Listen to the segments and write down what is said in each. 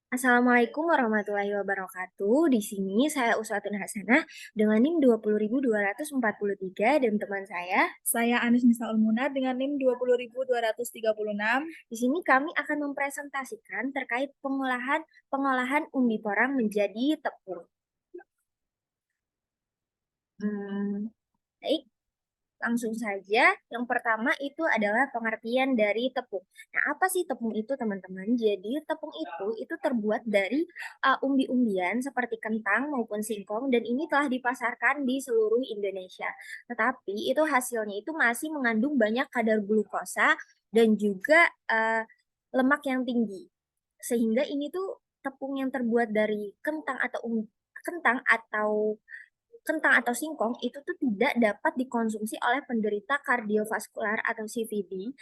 Assalamualaikum warahmatullahi wabarakatuh. Di sini saya Uswatun Hasanah dengan NIM 20.243 dan teman Saya Anis Nisa Ulmuna dengan NIM 20.236. di sini kami akan mempresentasikan terkait pengolahan pengolahan umbi porang menjadi tepung. Baik, langsung saja. Yang pertama itu adalah pengertian dari tepung. Nah, apa sih tepung itu, teman-teman? Jadi, tepung itu terbuat dari umbi-umbian seperti kentang maupun singkong dan ini telah dipasarkan di seluruh Indonesia. Tetapi itu hasilnya itu masih mengandung banyak kadar glukosa dan juga lemak yang tinggi. Sehingga ini tuh tepung yang terbuat dari kentang atau singkong itu tuh tidak dapat dikonsumsi oleh penderita kardiovaskular atau CVD.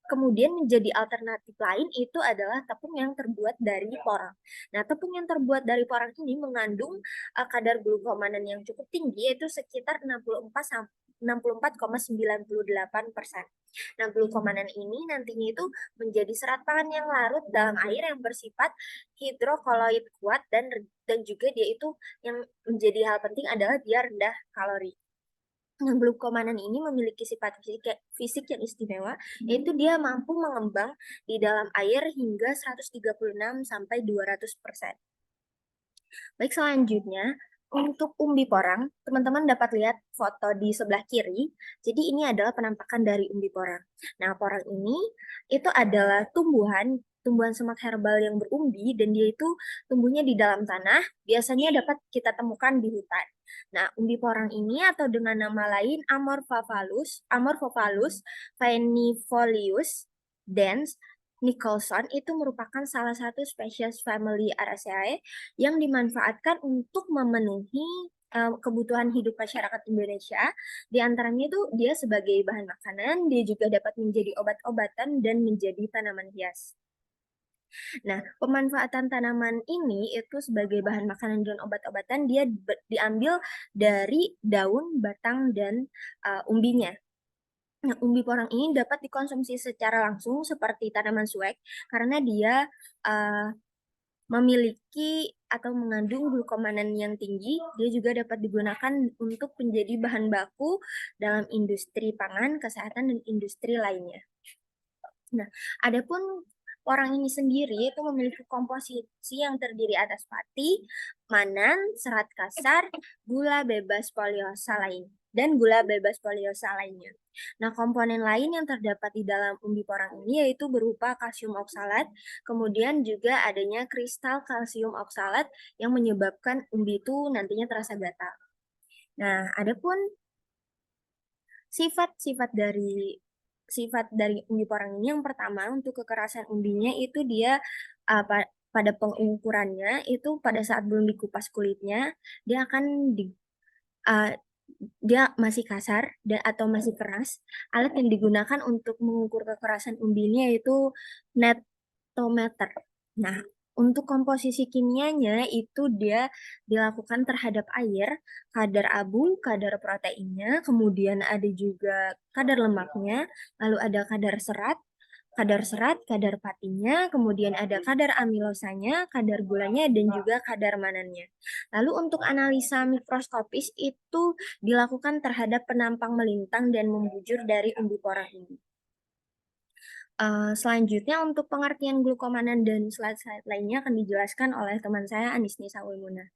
Kemudian menjadi alternatif lain itu adalah tepung yang terbuat dari porang. Nah, tepung yang terbuat dari porang ini mengandung kadar glukomanan yang cukup tinggi yaitu sekitar 64,98%. Nah, glukomanan ini nantinya itu menjadi serat pangan yang larut dalam air yang bersifat hidrokoloid kuat dan juga dia itu yang menjadi hal penting adalah dia rendah kalori. Nah, glukomanan ini memiliki sifat fisik yang istimewa, yaitu dia mampu mengembang di dalam air hingga 136 sampai 200%. Baik, selanjutnya untuk umbi porang, teman-teman dapat lihat foto di sebelah kiri. Jadi ini adalah penampakan dari umbi porang. Nah, porang ini itu adalah tumbuhan semak herbal yang berumbi dan dia itu tumbuhnya di dalam tanah, biasanya dapat kita temukan di hutan. Nah, umbi porang ini atau dengan nama lain Amorphophallus vainifolius dens Nicholson itu merupakan salah satu spesies family Araceae yang dimanfaatkan untuk memenuhi kebutuhan hidup masyarakat Indonesia. Di antaranya itu dia sebagai bahan makanan, dia juga dapat menjadi obat-obatan dan menjadi tanaman hias. Nah, pemanfaatan tanaman ini itu sebagai bahan makanan dan obat-obatan dia diambil dari daun, batang, dan umbinya. Nah, umbi porang ini dapat dikonsumsi secara langsung seperti tanaman suek karena dia uh, memiliki atau mengandung glukomanan yang tinggi. Dia juga dapat digunakan untuk menjadi bahan baku dalam industri pangan, kesehatan, dan industri lainnya. Nah, adapun porang ini sendiri itu memiliki komposisi yang terdiri atas pati, manan, serat kasar, gula bebas foliosa lainnya. Nah, komponen lain yang terdapat di dalam umbi porang ini yaitu berupa kalsium oksalat, kemudian juga adanya kristal kalsium oksalat yang menyebabkan umbi itu nantinya terasa gatal. Nah, adapun sifat dari umbi porang ini yang pertama untuk kekerasan umbinya itu dia pada pengukurannya itu pada saat belum dikupas kulitnya dia akan uh, dia masih kasar dan atau masih keras. Alat yang digunakan untuk mengukur kekerasan umbinya itu netometer. Nah, untuk komposisi kimianya itu dia dilakukan terhadap air, kadar abu, kadar proteinnya, kemudian ada juga kadar lemaknya, lalu ada kadar patinya, kemudian ada kadar amilosanya, kadar gulanya, dan juga kadar manannya. Lalu untuk analisa mikroskopis itu dilakukan terhadap penampang melintang dan membujur dari umbi porang ini. Selanjutnya untuk pengertian glukomanan dan slide-slide lainnya akan dijelaskan oleh teman saya Anis Nisa Ulmuna.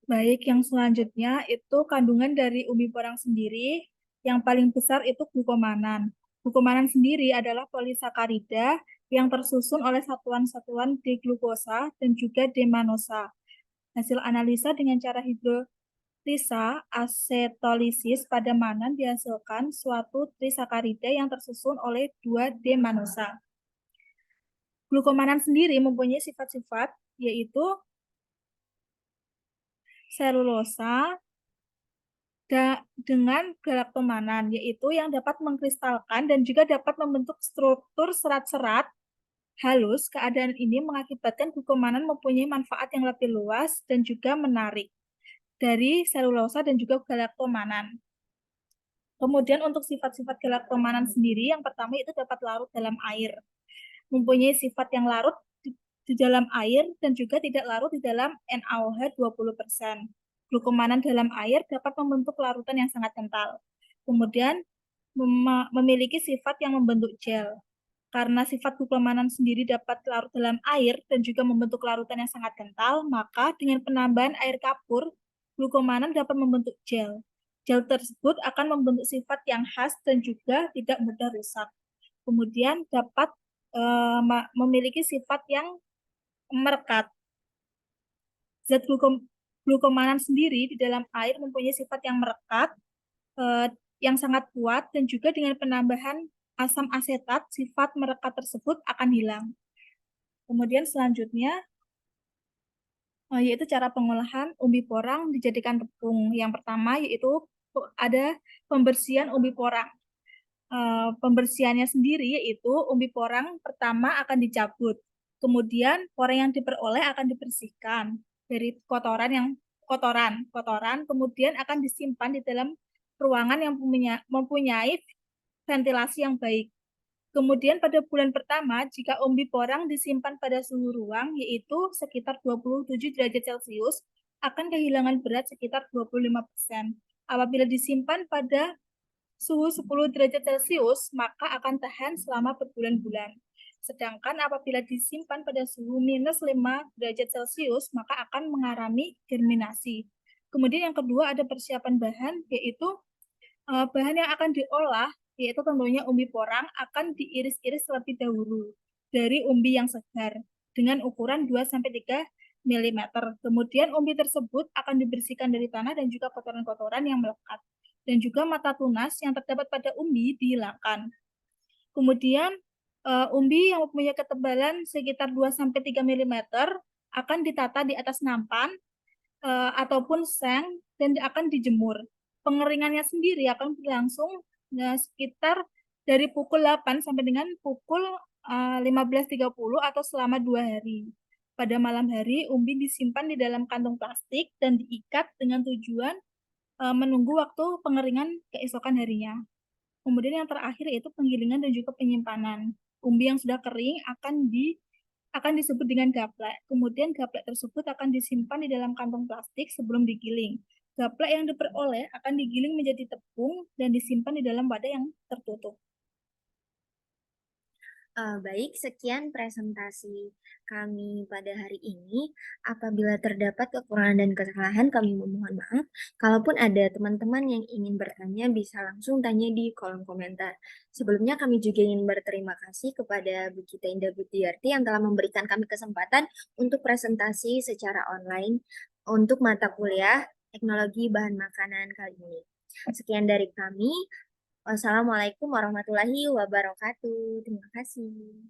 Baik, yang selanjutnya itu kandungan dari umbi porang sendiri. Yang paling besar itu glukomanan. Glukomanan sendiri adalah polisakarida yang tersusun oleh satuan-satuan diglukosa dan juga demanosa. Hasil analisa dengan cara hidrolisa acetolisis pada manan dihasilkan suatu trisakarida yang tersusun oleh 2 demanosa. Glukomanan sendiri mempunyai sifat-sifat yaitu selulosa dengan galaktomanan, yaitu yang dapat mengkristalkan dan juga dapat membentuk struktur serat-serat halus. Keadaan ini mengakibatkan glukomanan mempunyai manfaat yang lebih luas dan juga menarik dari selulosa dan juga galaktomanan. Kemudian untuk sifat-sifat galaktomanan sendiri, yang pertama itu dapat larut dalam air. Mempunyai sifat yang larut di dalam air dan juga tidak larut di dalam NaOH 20%. Glukomanan dalam air dapat membentuk larutan yang sangat kental. Kemudian memiliki sifat yang membentuk gel. Karena sifat glukomanan sendiri dapat larut dalam air dan juga membentuk larutan yang sangat kental, maka dengan penambahan air kapur, glukomanan dapat membentuk gel. Gel tersebut akan membentuk sifat yang khas dan juga tidak mudah rusak. Kemudian dapat memiliki sifat yang merekat. Zat glukomanan sendiri di dalam air mempunyai sifat yang merekat, yang sangat kuat, dan juga dengan penambahan asam asetat, sifat merekat tersebut akan hilang. Kemudian selanjutnya, yaitu cara pengolahan umbi porang dijadikan tepung. Yang pertama yaitu ada pembersihan umbi porang. Pembersihannya sendiri yaitu umbi porang pertama akan dicabut. Kemudian porang yang diperoleh akan dibersihkan dari kotoran, kemudian akan disimpan di dalam ruangan yang mempunyai ventilasi yang baik. Kemudian pada bulan pertama, jika umbi porang disimpan pada suhu ruang, yaitu sekitar 27 derajat Celcius, akan kehilangan berat sekitar 25%. Apabila disimpan pada suhu 10 derajat Celcius, maka akan tahan selama berbulan-bulan. Sedangkan apabila disimpan pada suhu minus 5 derajat Celcius, maka akan mengalami germinasi. Kemudian yang kedua ada persiapan bahan, yaitu bahan yang akan diolah, yaitu tentunya umbi porang, akan diiris-iris terlebih dahulu dari umbi yang segar dengan ukuran 2-3 mm. Kemudian umbi tersebut akan dibersihkan dari tanah dan juga kotoran-kotoran yang melekat. Dan juga mata tunas yang terdapat pada umbi dihilangkan. Kemudian umbi yang mempunyai ketebalan sekitar 2-3 mm akan ditata di atas nampan ataupun seng dan akan dijemur. Pengeringannya sendiri akan berlangsung sekitar dari pukul 8 sampai dengan pukul 15.30 atau selama 2 hari. Pada malam hari, umbi disimpan di dalam kantung plastik dan diikat dengan tujuan menunggu waktu pengeringan keesokan harinya. Kemudian yang terakhir yaitu penggilingan dan juga penyimpanan. Umbi yang sudah kering akan disebut dengan gaplek. Kemudian gaplek tersebut akan disimpan di dalam kantong plastik sebelum digiling. Gaplek yang diperoleh akan digiling menjadi tepung dan disimpan di dalam wadah yang tertutup. Baik, sekian presentasi kami pada hari ini. Apabila terdapat kekurangan dan kesalahan, kami memohon maaf. Kalaupun ada teman-teman yang ingin bertanya, bisa langsung tanya di kolom komentar. Sebelumnya, kami juga ingin berterima kasih kepada Bu Gita Indah Budiarti yang telah memberikan kami kesempatan untuk presentasi secara online untuk mata kuliah Teknologi Bahan Makanan kali ini. Sekian dari kami. Wassalamualaikum warahmatullahi wabarakatuh. Terima kasih.